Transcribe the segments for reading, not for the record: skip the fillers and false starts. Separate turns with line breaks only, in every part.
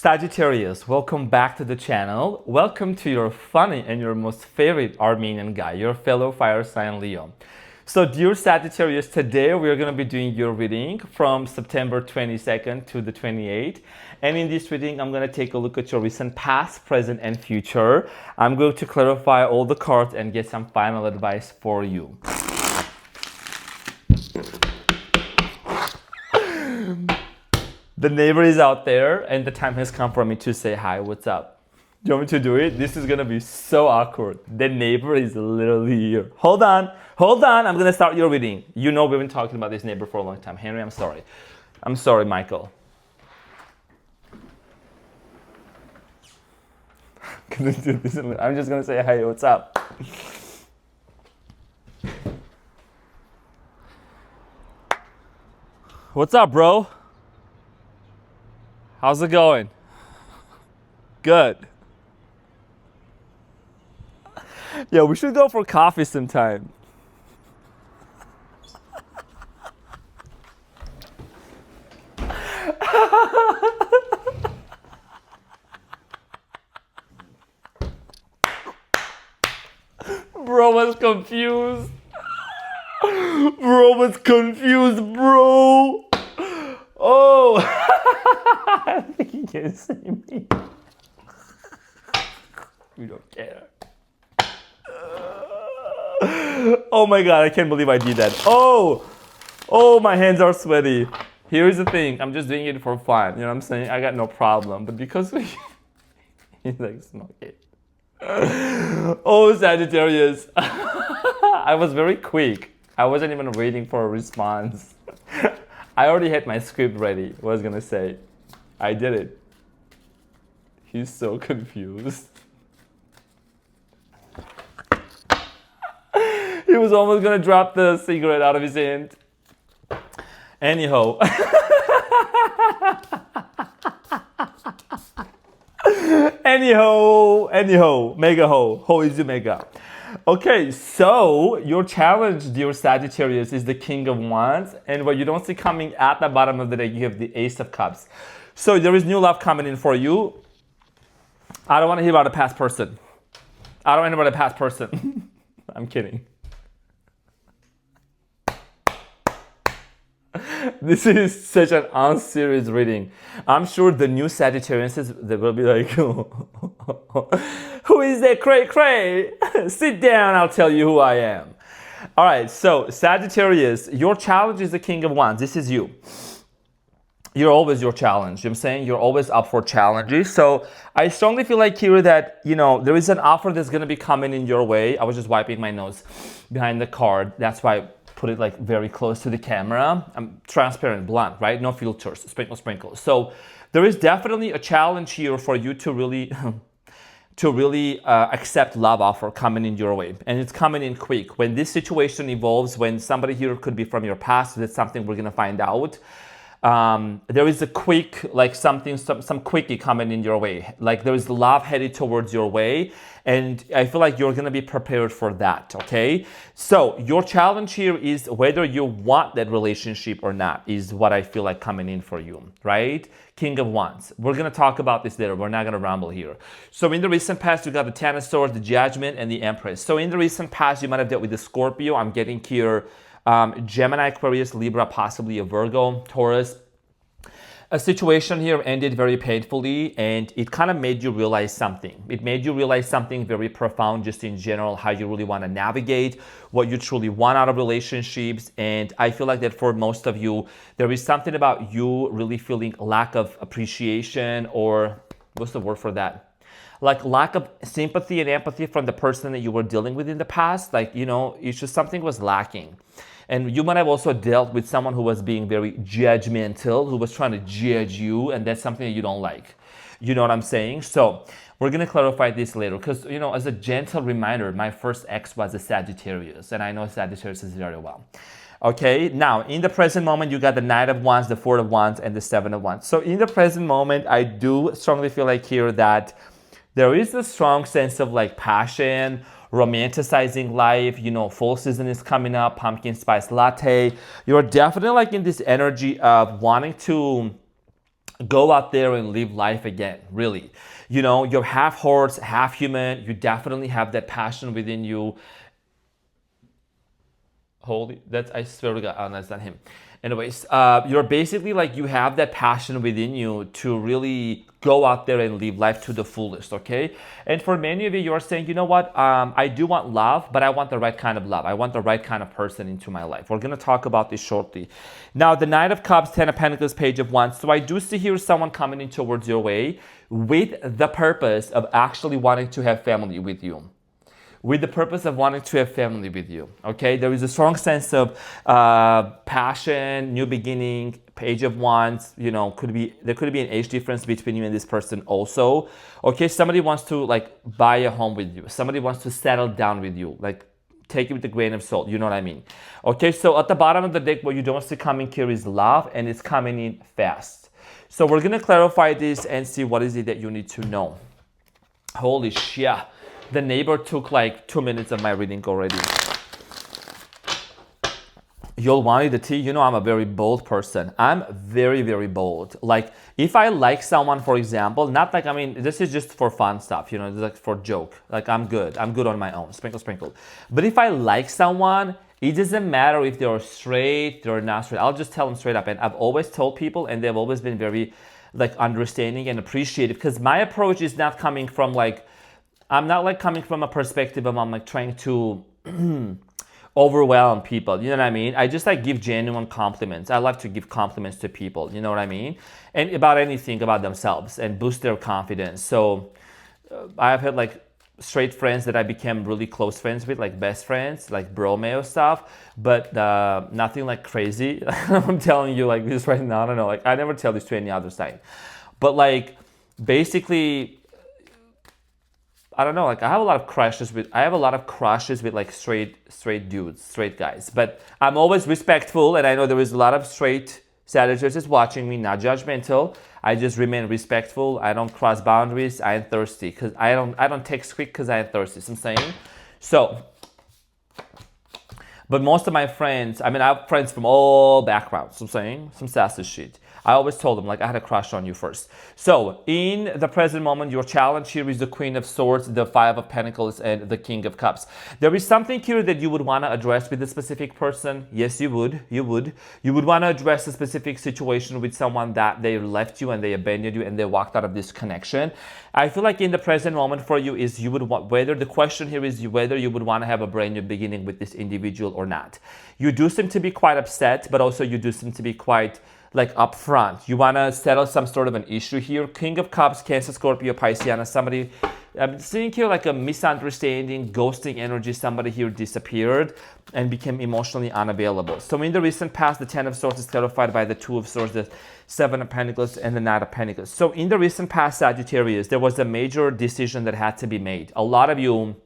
Sagittarius, welcome back to the channel. Welcome to your funny and your most favorite Armenian guy, your fellow fire sign Leo. So dear Sagittarius, today we're going to be doing your reading from September 22nd to the 28th. And in this reading, I'm going to take a look at your recent past, present, and future. I'm going to clarify all the cards and get some final advice for you. The neighbor is out there and the time has come for me to say hi, what's up? Do you want me to do it? This is gonna be so awkward. The neighbor is literally here. Hold on, I'm gonna start your reading. You know we've been talking about this neighbor for a long time. Henry, I'm sorry. I'm sorry, Michael. I'm just gonna say hi, what's up? What's up, bro? How's it going? Good. Yeah, we should go for coffee sometime. Bro was confused. Bro. Oh. I think he can see me. We don't care. Oh my god, I can't believe I did that. Oh, my hands are sweaty. Here's the thing, I'm just doing it for fun. You know what I'm saying? I got no problem. But because he's like, smoke it. Oh, Sagittarius. I was very quick. I wasn't even waiting for a response. I already had my script ready. What I was gonna say. I did it. He's so confused. He was almost gonna drop the cigarette out of his hand. Anyhow. Anyhow, mega ho. Ho is the mega. Okay, so your challenge, dear Sagittarius, is the King of Wands. And what you don't see coming at the bottom of the deck, you have the Ace of Cups. So there is new love coming in for you. I don't want to hear about a past person. I'm kidding. This is such an unserious reading. I'm sure the new Sagittarians, they will be like, who is that cray? Sit down, I'll tell you who I am. All right, so Sagittarius, your challenge is the King of Wands. This is you. You're always your challenge. You know what I'm saying? You're always up for challenges. So I strongly feel like here that, there is an offer that's going to be coming in your way. I was just wiping my nose behind the card. That's why I put it like very close to the camera. I'm transparent, blunt, right? No filters, sprinkle. So there is definitely a challenge here for you to really accept love offer coming in your way. And it's coming in quick. When this situation evolves, when somebody here could be from your past, that's something we're going to find out. There is a quick, like some quickie coming in your way. Like there is love headed towards your way. And I feel like you're going to be prepared for that, okay? So your challenge here is whether you want that relationship or not is what I feel like coming in for you, right? King of Wands. We're going to talk about this later. We're not going to ramble here. So in the recent past, you got the Ten of Swords, the Judgment, and the Empress. So in the recent past, you might have dealt with the Scorpio. I'm getting here Gemini, Aquarius, Libra, possibly a Virgo, Taurus. A situation here ended very painfully and it kind of made you realize something. It made you realize something very profound just in general, how you really want to navigate, what you truly want out of relationships. And I feel like that for most of you, there is something about you really feeling lack of appreciation or what's the word for that? Like lack of sympathy and empathy from the person that you were dealing with in the past. Like, it's just something was lacking. And you might have also dealt with someone who was being very judgmental, who was trying to judge you, and that's something that you don't like. You know what I'm saying? So we're going to clarify this later because, as a gentle reminder, my first ex was a Sagittarius, and I know Sagittarius very well. Okay, now in the present moment, you got the Knight of Wands, the Four of Wands, and the Seven of Wands. So in the present moment, I do strongly feel like here that there is a strong sense of like passion, romanticizing life, fall season is coming up, pumpkin spice latte. You're definitely like in this energy of wanting to go out there and live life again, really. You know, you're half horse, half human. You definitely have that passion within you. Holy, that's, I swear to God, oh, that's not him. Anyways, you're basically like, you have that passion within you to really go out there and live life to the fullest, okay? And for many of you, you're saying, you know what, I do want love, but I want the right kind of love. I want the right kind of person into my life. We're gonna talk about this shortly. Now, the Knight of Cups, Ten of Pentacles, Page of Wands. So I do see here someone coming in towards your way with the purpose of actually wanting to have family with you, with the purpose of wanting to have family with you, okay? There is a strong sense of passion, new beginning, Page of Wands, you know, there could be an age difference between you and this person also, okay? Somebody wants to like buy a home with you. Somebody wants to settle down with you, like take it with a grain of salt, you know what I mean? Okay, so at the bottom of the deck, what you don't see coming here is love, and it's coming in fast. So we're gonna clarify this and see what is it that you need to know. Holy shit. The neighbor took like 2 minutes of my reading already. You'll want the tea. You know, I'm a very bold person. I'm very, very bold. Like, if I like someone, for example, not like, I mean, this is just for fun stuff, you know, it's like for joke. Like, I'm good on my own. Sprinkle, sprinkle. But if I like someone, it doesn't matter if they're straight, they're not straight. I'll just tell them straight up. And I've always told people, and they've always been very, like, understanding and appreciative, because my approach is not coming from, like, I'm not like coming from a perspective of I'm like trying to overwhelm people, you know what I mean? I just like give genuine compliments. I love to give compliments to people, you know what I mean? And about anything about themselves and boost their confidence. So I've had like straight friends that I became really close friends with, like best friends, like bromeo stuff, but nothing like crazy. I'm telling you like this right now, I don't know, like I never tell this to any other side. But like basically, I don't know, like I have a lot of crushes with like straight dudes, straight guys. But I'm always respectful, and I know there is a lot of straight Sagittarius watching me, not judgmental. I just remain respectful. I don't cross boundaries. I am thirsty because I don't text quick because I am thirsty. So I'm saying. So, but most of my friends, I mean, I have friends from all backgrounds. So I'm saying some sassy shit. I always told them, like, I had a crush on you first. So, in the present moment, your challenge here is the Queen of Swords, the Five of Pentacles, and the King of Cups. There is something here that you would want to address with a specific person. Yes, you would. You would want to address a specific situation with someone that they left you and they abandoned you and they walked out of this connection. I feel like in the present moment for you is you would want, whether the question here is whether you would want to have a brand new beginning with this individual or not. You do seem to be quite upset, but also you do seem to be quite like upfront. You want to settle some sort of an issue here. King of Cups, Cancer, Scorpio, Pisceana, somebody, I'm seeing here like a misunderstanding, ghosting energy. Somebody here disappeared and became emotionally unavailable. So in the recent past, the Ten of Swords is clarified by the Two of Swords, the Seven of Pentacles, and the Knight of Pentacles. So in the recent past, Sagittarius, there was a major decision that had to be made. A lot of you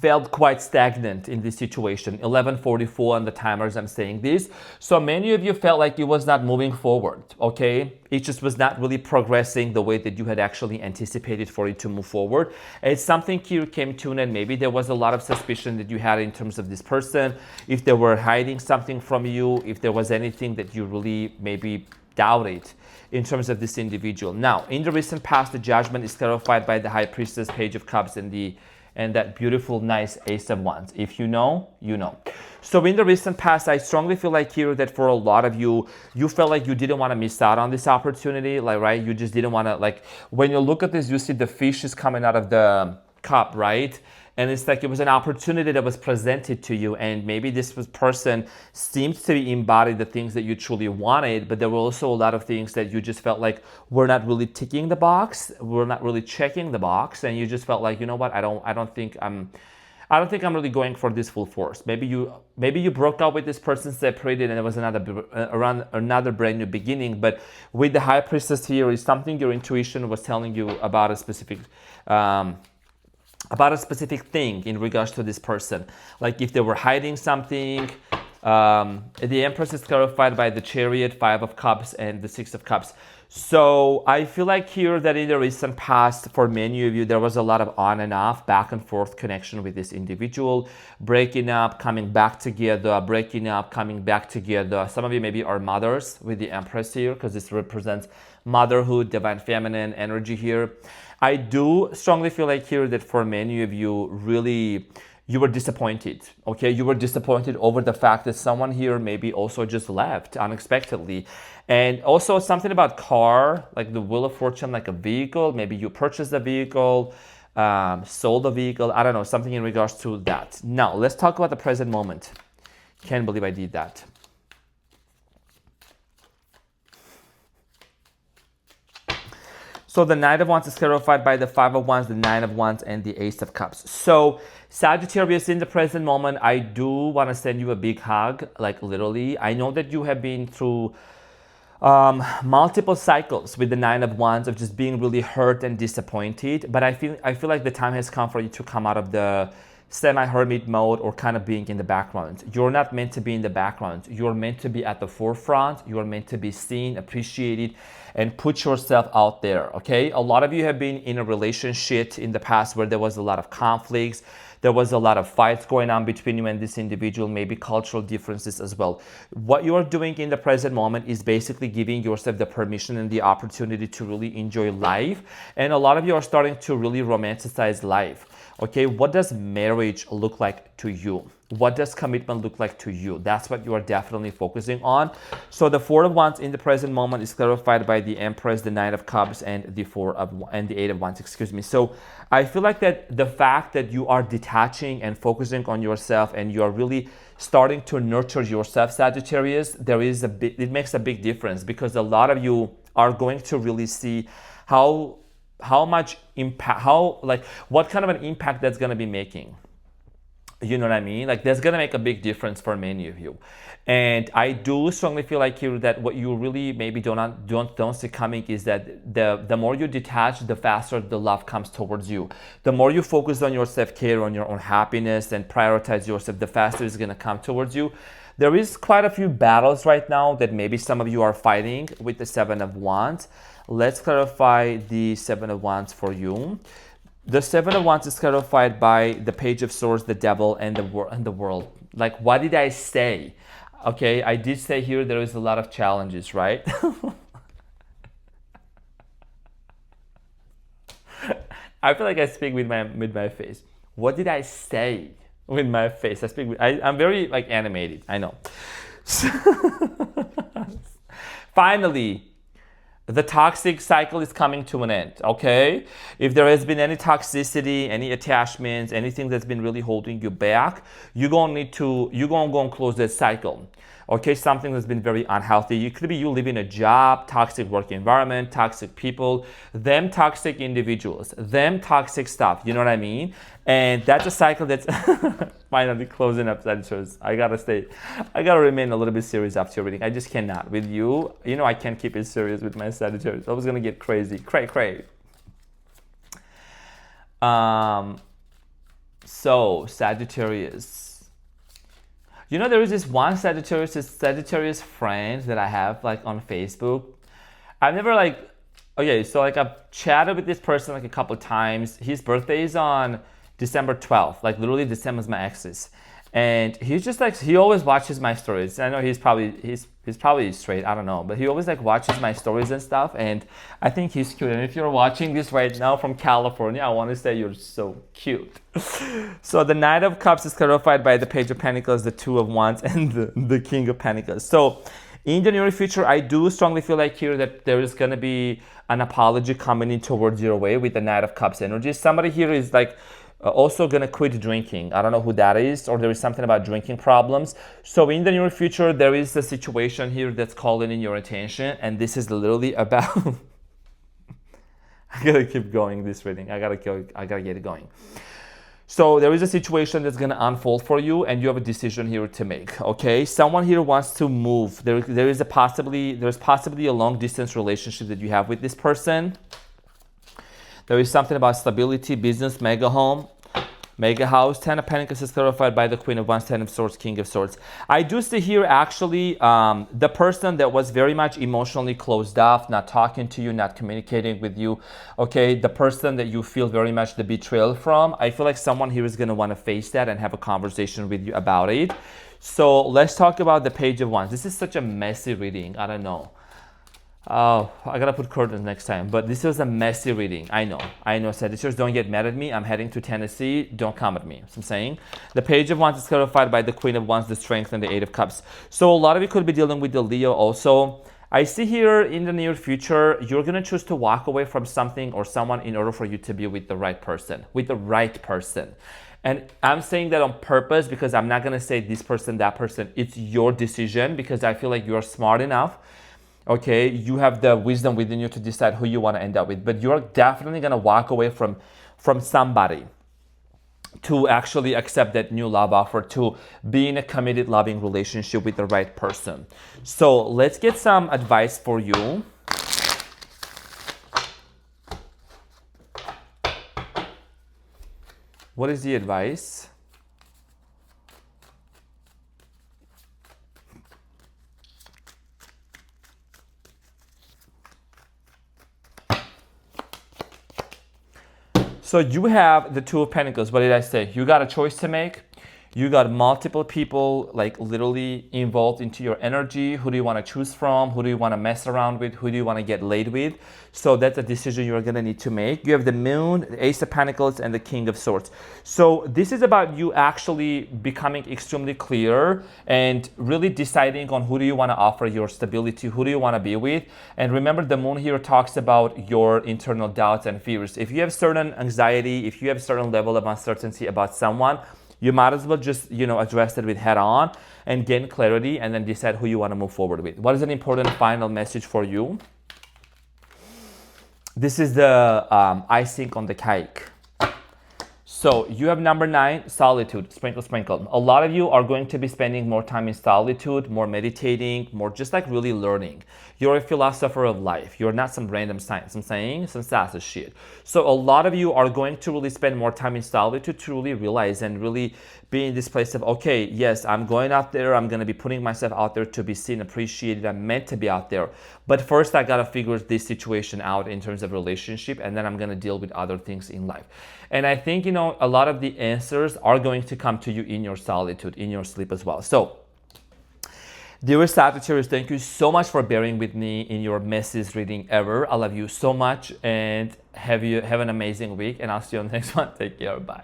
felt quite stagnant in this situation. 11:44 on the timers, I'm saying this. So many of you felt like it was not moving forward, okay? It just was not really progressing the way that you had actually anticipated for it to move forward. It's something here came to an end. Maybe there was a lot of suspicion that you had in terms of this person, if they were hiding something from you, if there was anything that you really maybe doubted in terms of this individual. Now, in the recent past, the Judgment is clarified by the High Priestess, Page of Cups, and that beautiful, nice Ace of Wands. If you know, you know. So in the recent past, I strongly feel like here that for a lot of you, you felt like you didn't want to miss out on this opportunity, like, right? You just didn't want to, like, when you look at this, you see the fish is coming out of the cup, right? And it's like it was an opportunity that was presented to you, and maybe this person seemed to embody the things that you truly wanted, but there were also a lot of things that you just felt like we're not really ticking the box, we're not really checking the box, and you just felt like, you know what, I don't think I'm really going for this full force. Maybe you broke up with this person, separated, and it was another brand new beginning. But with the High Priestess here, is something your intuition was telling you about a specific thing in regards to this person. Like if they were hiding something. The Empress is clarified by the Chariot, Five of Cups, and the Six of Cups. So I feel like here that in the recent past, for many of you, there was a lot of on and off, back and forth connection with this individual, breaking up, coming back together, breaking up, coming back together. Some of you maybe are mothers with the Empress here, because this represents motherhood, divine feminine energy here. I do strongly feel like here that for many of you, really, you were disappointed, okay? You were disappointed over the fact that someone here maybe also just left unexpectedly. And also something about car, like the Wheel of Fortune, like a vehicle. Maybe you purchased a vehicle, sold a vehicle. I don't know, something in regards to that. Now, let's talk about the present moment. Can't believe I did that. So the Knight of Wands is clarified by the Five of Wands, the Nine of Wands, and the Ace of Cups. So Sagittarius, in the present moment, I do want to send you a big hug, like literally. I know that you have been through multiple cycles with the Nine of Wands of just being really hurt and disappointed. But I feel like the time has come for you to come out of the semi-hermit mode or kind of being in the background. You're not meant to be in the background. You're meant to be at the forefront. You're meant to be seen, appreciated, and put yourself out there, okay? A lot of you have been in a relationship in the past where there was a lot of conflicts. There was a lot of fights going on between you and this individual, maybe cultural differences as well. What you are doing in the present moment is basically giving yourself the permission and the opportunity to really enjoy life. And a lot of you are starting to really romanticize life. Okay, what does marriage look like to you? What does commitment look like to you? That's what you are definitely focusing on. So the Four of Wands in the present moment is clarified by the Empress, the Knight of Cups, and the Eight of Wands, excuse me. So I feel like that the fact that you are detaching and focusing on yourself and you are really starting to nurture yourself, Sagittarius, it makes a big difference, because a lot of you are going to really see how much impact, what kind of an impact that's going to be making. You know what I mean? Like, that's going to make a big difference for many of you. And I do strongly feel like here that what you really maybe don't see coming is that the more you detach, the faster the love comes towards you. The more you focus on your self-care, on your own happiness, and prioritize yourself, the faster it's going to come towards you. There is quite a few battles right now that maybe some of you are fighting with the Seven of Wands. Let's clarify the Seven of Wands for you. The Seven of Wands is clarified by the Page of Swords, the Devil, and the World. Like, what did I say? Okay, I did say here there is a lot of challenges, right? I feel like I speak with my face. What did I say with my face? I'm very like animated, I know. Finally, the toxic cycle is coming to an end, okay? If there has been any toxicity, any attachments, anything that's been really holding you back, you're gonna go and close that cycle. Okay, something that's been very unhealthy. It could be you live in a job, toxic work environment, toxic people, them toxic individuals, them toxic stuff, you know what I mean? And that's a cycle that's finally closing up, Sagittarius. I gotta remain a little bit serious after your reading. I just cannot with you. You know, I can't keep it serious with my Sagittarius. I was gonna get crazy, cray. So Sagittarius. You know, there is this one Sagittarius friend that I have like on Facebook. I've never I've chatted with this person like a couple times. His birthday is on December 12th. Like literally December's my ex's. And he's just like, he always watches my stories. I know he's probably straight, I don't know, but he always like watches my stories and stuff, and I think he's cute. And if you're watching this right now from California, I want to say you're so cute. So the Knight of Cups is clarified by the Page of Pentacles, the Two of Wands, and the King of Pentacles. So in the near future, I do strongly feel like here that there is going to be an apology coming in towards your way with the Knight of Cups energy. Somebody here is like, also gonna quit drinking. I don't know who that is, or there is something about drinking problems. So in the near future, there is a situation here that's calling in your attention, and this is literally about I gotta keep going this reading. I gotta get it going. So there is a situation that's gonna unfold for you, and you have a decision here to make. Okay, someone here wants to move. There's possibly a long distance relationship that you have with this person. There is something about stability, business, mega home. Mega House, 10 of Pentacles is clarified by the Queen of Wands, 10 of Swords, King of Swords. I do see here actually the person that was very much emotionally closed off, not talking to you, not communicating with you, okay? The person that you feel very much the betrayal from, I feel like someone here is going to want to face that and have a conversation with you about it. So let's talk about the Page of Wands. This is such a messy reading. I don't know. Oh, I gotta put curtains next time. But this was a messy reading. I know. Sagittarius, don't get mad at me. I'm heading to Tennessee. Don't come at me. So I'm saying the Page of Wands is clarified by the Queen of Wands, the Strength, and the Eight of Cups. So a lot of you could be dealing with the Leo also. I see here in the near future, you're gonna choose to walk away from something or someone in order for you to be with the right person. And I'm saying that on purpose because I'm not gonna say this person, that person. It's your decision because I feel like you're smart enough. Okay, you have the wisdom within you to decide who you want to end up with, but you're definitely going to walk away from somebody to actually accept that new love offer, to be in a committed, loving relationship with the right person. So let's get some advice for you. What is the advice? So you have the Two of Pentacles. What did I say? You got a choice to make. You got multiple people like literally involved into your energy. Who do you want to choose from? Who do you want to mess around with? Who do you want to get laid with? So that's a decision you're going to need to make. You have the Moon, the Ace of Pentacles, and the King of Swords. So this is about you actually becoming extremely clear and really deciding on who do you want to offer your stability, who do you want to be with. And remember, the Moon here talks about your internal doubts and fears. If you have certain anxiety, if you have a certain level of uncertainty about someone, you might as well just, address it with head on and gain clarity and then decide who you want to move forward with. What is an important final message for you? This is the icing on the cake. So you have number 9, solitude, sprinkle, sprinkle. A lot of you are going to be spending more time in solitude, more meditating, more just like really learning. You're a philosopher of life. You're not some random science. I'm saying some sassy shit. So a lot of you are going to really spend more time in solitude to really realize and really be in this place of, okay, yes, I'm going out there. I'm going to be putting myself out there to be seen, appreciated. I'm meant to be out there. But first I got to figure this situation out in terms of relationship, and then I'm going to deal with other things in life. And I think, a lot of the answers are going to come to you in your solitude, in your sleep as well. So, dear Sagittarius, thank you so much for bearing with me in your messiest reading ever. I love you so much and have an amazing week. And I'll see you on the next one. Take care. Bye.